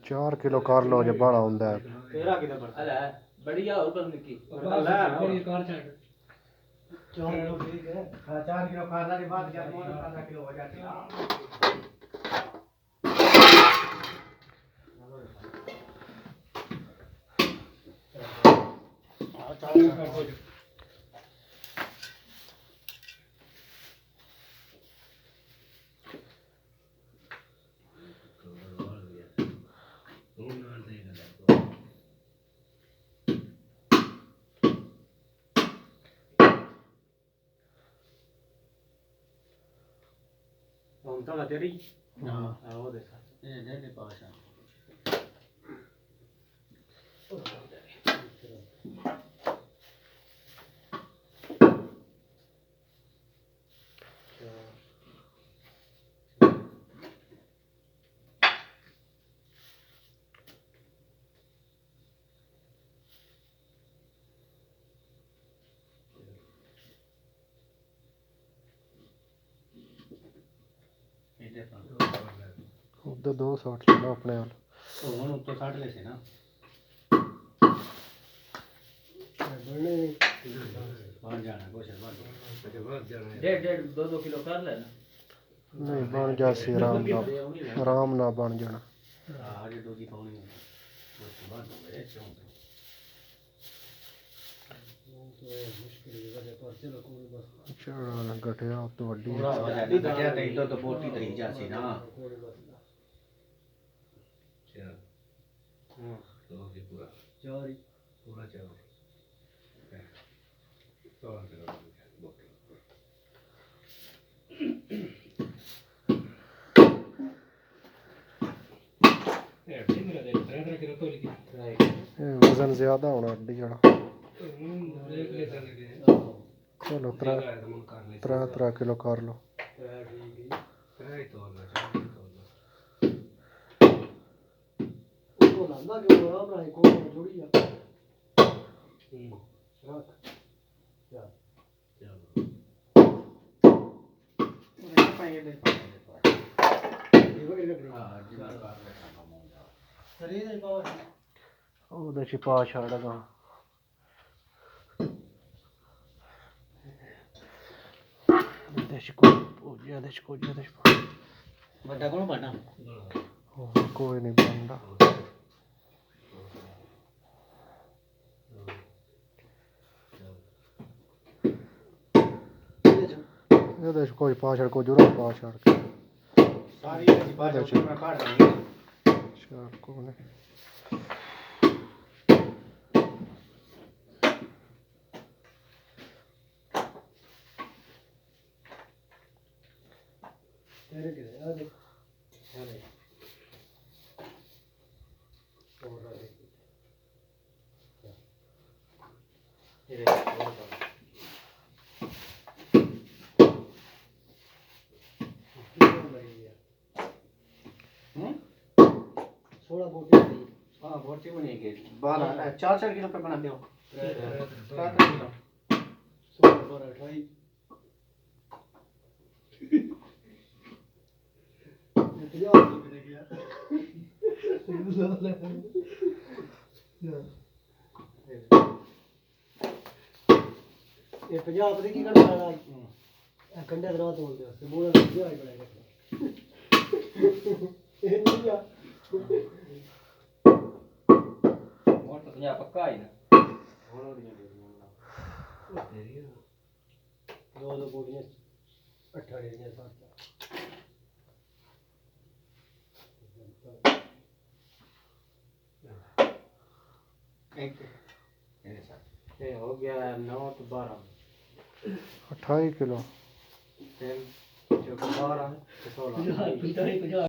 चार किलो कर लो जो बड़ा होंदा है बढ़िया और पर निकी ठीक है 4 किलो खाना के बाद क्या 15 किलो हो जाती है तो ना तेरी हां वो देखा ये दे पास उधर 260 चलो अपने हाल ਹੁਣ ਉੱਤੋਂ 60 ਲੈ ਸੇ ਨਾ बाहर जाना कुछ डेढ़ 2 किलो कर लेना नहीं बन जासी आराम ना बन जाना आज डोगी पानी उसके बाद चढ़ा गठिया तो वड्डी गठिया कहीं तो बोटी तरी जासी ना पूरा चार वजन ज्यादा होना अड्डी जड़ा चलो 3 किलो कर लो ਉਹਦੇ ਚ ਪਾ ਛੱਡਦਾ ਇਹਦੇ ਚ ਕੋਈ ਵੱਡਾ ਕੋਣ ਪਾਣਾ ਕੋਈ ਨਹੀਂ ਬਣਦਾ ਇਹਦੇ ਚ ਕੋਈ ਪਾ ਛੱਡ ਕੋਈ ਜੁਰਾ ਪਾ ਛੱਡ ਕੇ सारी बात में काट रही ਛੱਡ ਕੋਈ ਨਹੀਂ तेरे के आ देख चले और देख ये सोलह बोटी हाँ बोटी बनेगी 4 किलो पे बना दो 7 किलो 16 12 28 ये 50 पता की करना है कंडे दरा तोड़ दे उससे बोला नहीं आई पड़ेगा ये नहीं आ और तो 50 पक्का ही ना और नहीं दो बोटियां 18 दियां 7 ये हो गया 9 तो 12 28 किलो 3 12 16